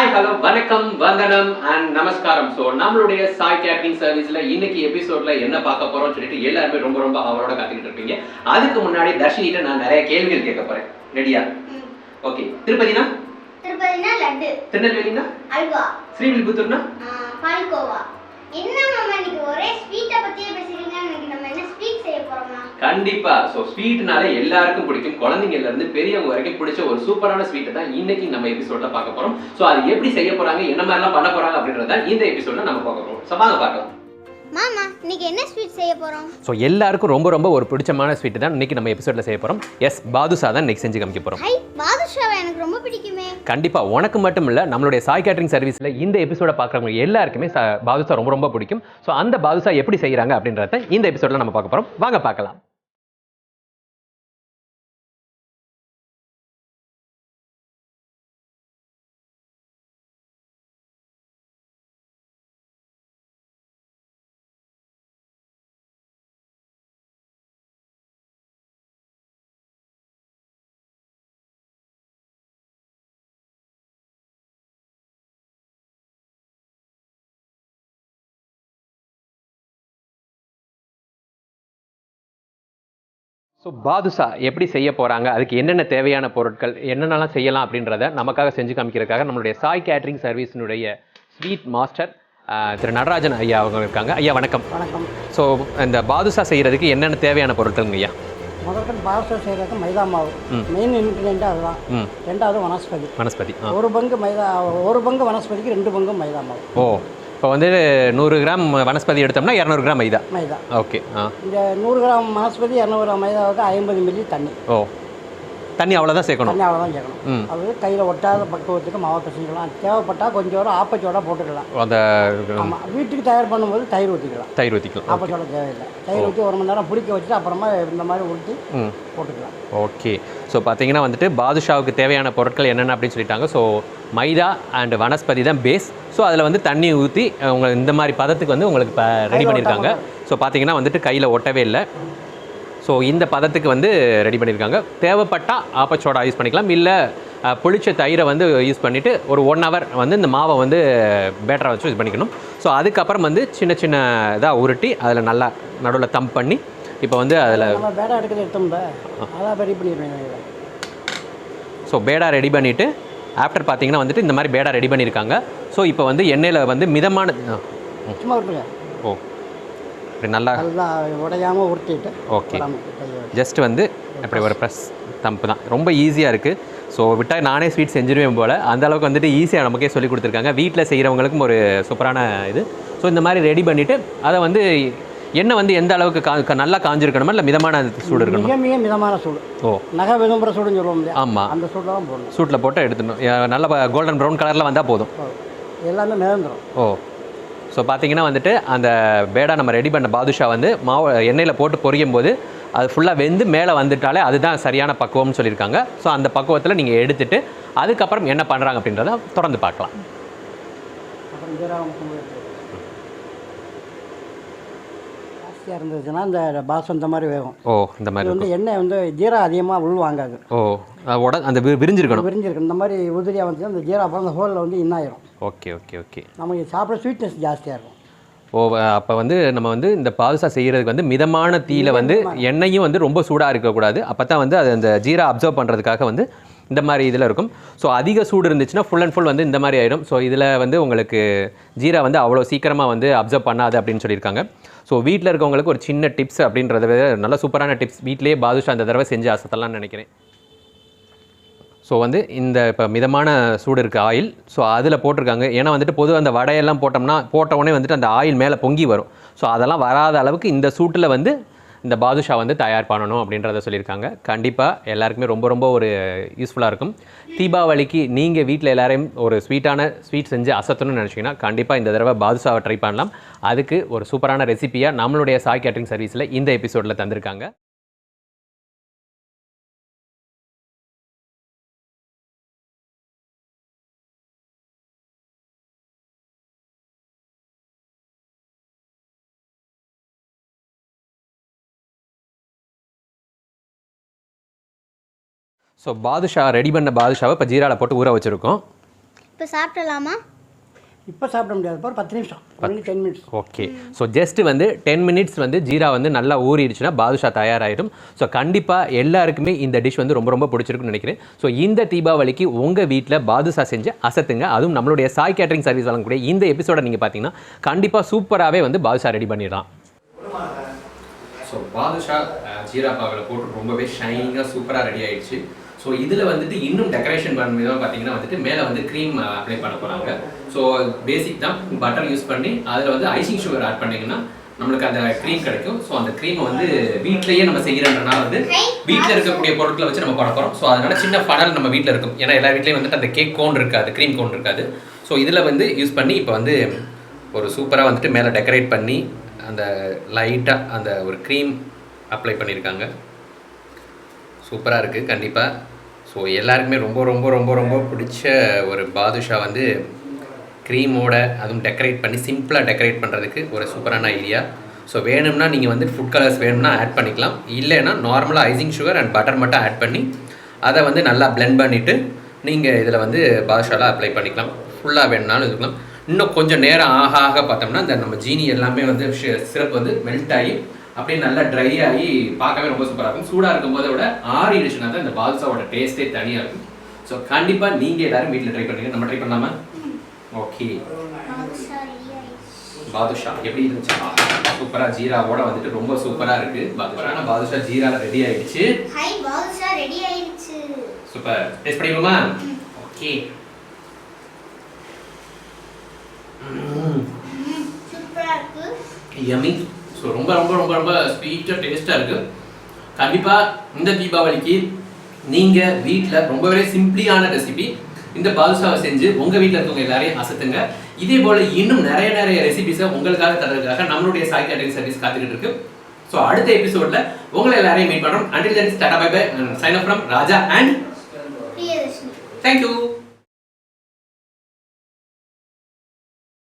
Hi hello வணக்கம் வந்தனம் and நமஸ்காரம். ஸோ நம்மளுடைய சாய் கேட்டரிங் சர்வீஸில் இன்னைக்கு எபிசோட்ல என்ன பார்க்க போறோம்னு சொல்லிட்டு எல்லாருமே ரொம்ப ரொம்ப அவரோட காத்துக்கிட்டு இருப்பீங்க. அதுக்கு முன்னாடி தர்ஷினிட்ட நான் நிறைய கேள்விகள் கேட்க போறேன். ரெடியா? ஓகே. திருப்பதினா லட்டு, திருநெல்வேலினா அல்வா, ஸ்ரீவில்லிபுத்தூர்னா பால்கோவா. என்ன மாமா இன்னைக்கு ஒரே ஸ்வீட்ட பத்தியே பேசுறீங்க. இன்னைக்கு நம்ம என்ன ஸ்வீட் செய்ய போறோமா? கண்டிப்பா. ஸோ ஸ்வீட்னாலே எல்லாருக்கும் பிடிக்கும். குழந்தைங்கள்ல இருந்து பெரியவங்க வரைக்கும் பிடிச்ச ஒரு சூப்பரான ஸ்வீட் தான் இன்னைக்கு நம்ம எபிசோட்ல பார்க்க போறோம். ஸோ அது எப்படி செய்ய போறாங்க, என்ன மாதிரிலாம் பண்ண போறாங்க அப்படின்றத இந்த எபிசோட்ல நம்ம பார்க்க போறோம். ஸோ வாங்க பார்க்கலாம். மாமா இன்னைக்கு என்ன ஸ்வீட் செய்ய போறோம்? ஸோ எல்லாருக்கும் ரொம்ப ரொம்ப ஒரு பிடிச்சமான ஸ்வீட் தான் இன்னைக்கு நம்ம எபிசோட்ல செய்ய போறோம். எஸ், பாதுஷா தான் இன்னைக்கு செஞ்சு காமிக்க போறோம். ஹை, பாதுஷாவை எனக்கு ரொம்ப பிடிக்குமே. கண்டிப்பா உனக்கு மட்டும் இல்ல, நம்மளுடைய சாய் கேட்டரிங் சர்வீஸ்ல இந்த எபிசோட பார்க்குறவங்க எல்லாருக்குமே பாதுஷா ரொம்ப ரொம்ப பிடிக்கும். ஸோ அந்த பாதுஷா எப்படி செய்யறாங்க அப்படின்றத இந்த எபிசோட்ல நம்ம பார்க்க போறோம். வாங்க பார்க்கலாம். ஸோ பாதுஷா எப்படி செய்ய போகிறாங்க, அதுக்கு என்னென்ன தேவையான பொருட்கள், என்னென்னலாம் செய்யலாம் அப்படின்றத நமக்காக செஞ்சு காமிக்கிறதுக்காக நம்மளுடைய சாய் கேட்டரிங் சர்வீஸினுடைய ஸ்வீட் மாஸ்டர் திரு நடராஜன் ஐயா அவங்க இருக்காங்க. ஐயா வணக்கம். வணக்கம். ஸோ இந்த பாதுஷா செய்கிறதுக்கு என்னென்ன தேவையான பொருட்கள்ங்க ஐயா? முதல்ல பாதுஷா செய்கிறதுக்கு மைதா மாவு மெயின் இன்க்ரீடியண்ட் அதுதான். ரெண்டாவது வனஸ்பதி. ஒரு பங்கு வனஸ்பதிக்கு 2 பங்கு மைதா மாவு. ஓ, இப்போ வந்து 100 கிராம் வனஸ்பதி எடுத்தோம்னா 200 கிராம் மைதா. ஓகே. இந்த 100 கிராம் வனஸ்பதி 200 கிராம் மைதாவுக்கு 50 மில்லி தண்ணி. ஓ, தண்ணி அவ்வளோதான் சேர்க்கணும். தண்ணி அவ்வளோதான் சேர்க்கணும். அது கையில் ஒட்டாத பக்குவத்துக்கு மாவை பிசைஞ்சிக்கலாம். தேவைப்பட்டால் கொஞ்சம் ஆப்பச்சோடா போட்டுக்கலாம். அந்த ஆமாம், வீட்டுக்கு தயார் பண்ணும்போது தயிர் ஊற்றிக்கலாம். ஆப்பச்சோட தேவையில்லை. தயிர் ஊற்றி 1 மணி நேரம் பிடிக்க வச்சுட்டு அப்புறமா இந்த மாதிரி ஊற்றி போட்டுக்கலாம். ஓகே. ஸோ பார்த்தீங்கன்னா வந்துட்டு பாதுஷாவுக்கு தேவையான பொருட்கள் என்னென்ன அப்படின்னு சொல்லிட்டாங்க. ஸோ மைதா அண்ட் வனஸ்பதி தான் பேஸ். ஸோ அதில் வந்து தண்ணி ஊற்றி உங்களுக்கு இந்த மாதிரி பதத்துக்கு வந்து உங்களுக்கு இப்போ ரெடி பண்ணியிருக்காங்க. ஸோ பார்த்தீங்கன்னா வந்துட்டு கையில் ஒட்டவே இல்லை. ஸோ இந்த பதத்துக்கு வந்து ரெடி பண்ணியிருக்காங்க. தேவைப்பட்டால் ஆப்பச்சோடா யூஸ் பண்ணிக்கலாம், இல்லை புளிச்ச தயிரை வந்து யூஸ் பண்ணிவிட்டு ஒரு 1 ஹவர் வந்து இந்த மாவை வந்து பேட்டரை வச்சு யூஸ் பண்ணிக்கணும். ஸோ அதுக்கப்புறம் வந்து சின்ன சின்ன இதாக உருட்டி அதில் நல்லா நடுவில் தம்ப் பண்ணி இப்போ வந்து அதில் பேடா எடுக்கிறது எடுத்தோம்ல அதான் ரெடி பண்ணிடுவேன். ஸோ பேடா ரெடி பண்ணிவிட்டு ஆஃப்டர் பார்த்தீங்கன்னா வந்துட்டு இந்த மாதிரி பேடா ரெடி பண்ணியிருக்காங்க. ஸோ இப்போ வந்து எண்ணெயில் வந்து மிதமான சும்மா விட்டுருங்க. ஓ, இப்படி நல்லா உடையாமல் உருட்டிட்டு. ஓகே. ஜஸ்ட் வந்து அப்படி ஒரு ப்ரெஸ் தம்பு தான், ரொம்ப ஈஸியாக இருக்குது. ஸோ விட்டால் நானே ஸ்வீட் செஞ்சிருவேன் போல், அந்த அளவுக்கு வந்துட்டு ஈஸியாக நமக்கே சொல்லி கொடுத்துருக்காங்க. வீட்டில் செய்கிறவங்களுக்கும் ஒரு சூப்பரான இது. ஸோ இந்த மாதிரி ரெடி பண்ணிவிட்டு அதை வந்து எண்ணெய் வந்து எந்த அளவுக்கு நல்லா காஞ்சிருக்கணுமா, இல்லை மிதமான சூடு இருக்கணுமா? மிக மிதமான சூடு. ஓ, நகை விரும்புகிற சூடுன்னு சொல்லுவோம். ஆமாம், அந்த சூடில் தான் போடணும். சூட்டில் போட்டு எடுத்துடணும். நல்லா கோல்டன் ப்ரௌன் கலரில் வந்தால் போதும். எல்லாமே மிதந்துடும். ஓ, ஸோ பார்த்தீங்கன்னா வந்துட்டு அந்த பேடா நம்ம ரெடி பண்ண பாதுஷா வந்து மாவு எண்ணெயில் போட்டு பொரியும் போது அது ஃபுல்லாக வெந்து மேலே வந்துட்டாலே அதுதான் சரியான பக்குவம்னு சொல்லியிருக்காங்க. ஸோ அந்த பக்குவத்தில் நீங்கள் எடுத்துகிட்டு அதுக்கப்புறம் என்ன பண்ணுறாங்க அப்படின்றத தொடர்ந்து பார்க்கலாம். இருந்துச்சுன்னா இந்த பாசம் இந்த மாதிரி வேகும். ஓ, இந்த மாதிரி வந்து எண்ணெய் வந்து ஜீரா அதிகமாக உள் வாங்காது. ஓ, அந்த விரிஞ்சிருக்கணும். இந்த மாதிரி உதிரியாக வந்துச்சுன்னா அந்த ஜீரா அப்புறம் அந்த ஹோலில் வந்து இன்னாயிரும். Okay okay okay. நமக்கு சாப்பிட ஸ்வீட்னஸ் ஜாஸ்தியாக இருக்கும். ஓ, அப்போ வந்து நம்ம வந்து இந்த பாதுஷா செய்கிறதுக்கு வந்து மிதமான தீயில் வந்து எண்ணெயும் வந்து ரொம்ப சூடாக இருக்கக்கூடாது. அப்போ தான் வந்து அது அந்த ஜீரா அப்சர்வ் பண்ணுறதுக்காக வந்து இந்த மாதிரி இதில் இருக்கும். ஸோ அதிக சூடு இருந்துச்சுன்னா ஃபுல் அண்ட் ஃபுல் வந்து இந்த மாதிரி ஆகிடும். ஸோ இதில் வந்து உங்களுக்கு ஜீரா வந்து அவ்வளோ சீக்கிரமாக வந்து அப்சர்வ் பண்ணாது அப்படின்னு சொல்லியிருக்காங்க. ஸோ வீட்டில் இருக்கவங்களுக்கு ஒரு சின்ன டிப்ஸ் அப்படின்றத விட நல்ல சூப்பரான டிப்ஸ். வீட்டிலேயே பாதுஷா அந்த தடவை செஞ்சு அசத்தலாம்னு நினைக்கிறேன். ஸோ வந்து இந்த இப்போ மிதமான சூடு இருக்குது ஆயில். ஸோ அதில் போட்டிருக்காங்க. ஏன்னா வந்துட்டு பொதுவாக அந்த வடையெல்லாம் போட்ட உடனே வந்துட்டு அந்த ஆயில் மேலே பொங்கி வரும். ஸோ அதெல்லாம் வராத அளவுக்கு இந்த சூட்டில் வந்து இந்த பாதுஷா வந்து தயார் பண்ணணும் அப்படின்றத சொல்லியிருக்காங்க. கண்டிப்பாக எல்லாருக்குமே ரொம்ப ரொம்ப ஒரு யூஸ்ஃபுல்லாக இருக்கும். தீபாவளிக்கு நீங்கள் வீட்டில் எல்லாரையும் ஒரு ஸ்வீட் செஞ்சு அசத்தணும்னு நினச்சிங்கன்னா கண்டிப்பாக இந்த தடவை பாதுஷாவை ட்ரை பண்ணலாம். அதுக்கு ஒரு சூப்பரான ரெசிபியாக நம்மளுடைய சாய் கேட்டரிங் சர்வீஸில் இந்த எபிசோடில் தந்திருக்காங்க. ஸோ பாதுஷா ரெடி பண்ண பாதுஷாவை இப்போ ஜீராவில் போட்டு ஊற வச்சுருக்கோம். இப்போ சாப்பிடலாமா? இப்போ சாப்பிட முடியாது, ஒரு 10 நிமிஷம், 10 மினிட்ஸ். ஓகே. ஸோ ஜஸ்ட் வந்து 10 மினிட்ஸ் வந்து ஜீரா வந்து நல்லா ஊறிடுச்சுன்னா பாதுஷா தயாராகிடும். ஸோ கண்டிப்பாக எல்லாருக்குமே இந்த டிஷ் வந்து ரொம்ப ரொம்ப பிடிச்சிருக்குன்னு நினைக்கிறேன். ஸோ இந்த தீபாவளிக்கு உங்கள் வீட்டில் பாதுஷா செஞ்சு அசத்துங்க. அதுவும் நம்மளுடைய சாய் கேட்டரிங் சர்வீஸ் வழங்கக்கூடிய இந்த எபிசோட நீங்கள் பார்த்தீங்கன்னா கண்டிப்பாக சூப்பராகவே வந்து பாதுஷா ரெடி பண்ணிடலாம். ஸோ பாதுஷா ஜீரா பாவில் போட்டு ரொம்பவே ஷைனிங்காக சூப்பராக ரெடி ஆயிடுச்சு. ஸோ இதில் வந்துட்டு இன்னும் டெக்கரேஷன் பண்ண விதமாக பார்த்தீங்கன்னா வந்துட்டு மேலே வந்து க்ரீம் அப்ளை பண்ண போகிறாங்க. ஸோ பேசிக் தான் பட்டர் யூஸ் பண்ணி அதில் வந்து ஐசிங் சுகர் ஆட் பண்ணிங்கன்னா நம்மளுக்கு அந்த க்ரீம் கிடைக்கும். ஸோ அந்த க்ரீமை வந்து வீட்டிலேயே நம்ம செய்கிறதுனால வந்து வீட்டில் இருக்கக்கூடிய பொருட்களை வச்சு நம்ம பண்ண போகிறோம். ஸோ அதனால சின்ன ஃபனல் நம்ம வீட்டில் இருக்கும். ஏன்னா எல்லா வீட்லேயும் வந்துட்டு அந்த கேக் கோன் இருக்காது, க்ரீம் கோன் இருக்காது. ஸோ இதில் வந்து யூஸ் பண்ணி இப்போ வந்து ஒரு சூப்பராக வந்துட்டு மேலே டெக்கரேட் பண்ணி அந்த லைட்டாக அந்த ஒரு க்ரீம் அப்ளை பண்ணியிருக்காங்க. சூப்பராக இருக்குது கண்டிப்பாக. ஸோ எல்லாருக்குமே ரொம்ப ரொம்ப ரொம்ப ரொம்ப பிடிச்ச ஒரு பாதுஷா வந்து க்ரீமோட அதுவும் டெக்கரேட் பண்ணி சிம்பிளாக டெக்கரேட் பண்ணுறதுக்கு ஒரு சூப்பரான ஐடியா. ஸோ வேணும்னா நீங்கள் வந்து ஃபுட் கலர்ஸ் வேணும்னா ஆட் பண்ணிக்கலாம். இல்லைன்னா நார்மலாக ஐசிங் சுகர் அண்ட் பட்டர் மட்டும் ஆட் பண்ணி அதை வந்து நல்லா பிளெண்ட் பண்ணிவிட்டு நீங்கள் இதில் வந்து பாதுஷாலாம் அப்ளை பண்ணிக்கலாம். ஃபுல்லாக வேணும்னாலும் இருக்கலாம். இன்னும் கொஞ்சம் நேரம் ஆக ஆக பார்த்தோம்னா இந்த நம்ம ஜீனி எல்லாமே வந்து சிரப் வந்து மெல்ட் ஆகி அப்படியே நல்லா ட்ரை ஆகி பார்க்கவே ரொம்ப சூப்பராக இருக்கும். சூடாக இருக்கும் போதை விட ஆறிடுச்சுன்னா தான் இந்த பாதுஷாவோட டேஸ்ட்டே தனியாக இருக்கும். ஸோ கண்டிப்பாக நீங்கள் எல்லாரும் வீட்டில் ட்ரை பண்ணுங்க. நம்ம ட்ரை பண்ணலாமா? ஓகே. பாதுஷா எப்படி இருந்துச்சு? சூப்பராக ஜீராவோட வந்துட்டு ரொம்ப சூப்பராக இருக்குது. பாதுஷா பாதுஷா ஜீரா ரெடி ஆயிடுச்சு. ஹை பாதுஷா ரெடி ஆயிடுச்சு. சூப்பர். டேஸ்ட் பண்ணிடுவோமா? ஓகே. சூப்பரா இருக்கு. யம்மி. ஸோ ரொம்ப ரொம்ப ரொம்ப ரொம்ப ஸ்வீட்டாக டேஸ்ட்டாக இருக்குது. கண்டிப்பாக இந்த தீபாவளிக்கு நீங்கள் வீட்டில் ரொம்பவே சிம்பிளான ரெசிபி இந்த பாதுஷாவை செஞ்சு உங்கள் வீட்டில் இருக்கவங்க எல்லாரையும் அசத்துங்க. இதே போல் இன்னும் நிறைய ரெசிபிஸை உங்களுக்காக தரதுக்காக நம்மளுடைய சாய் கேட்டரிங் சர்வீஸ் காத்துக்கிட்டு இருக்கு. ஸோ அடுத்த எபிசோடில் உங்களை எல்லாரையும் மீட் பண்ணுறோம். Until then tata bye bye. Sign off from Raja and Priyadarshini. Thank you.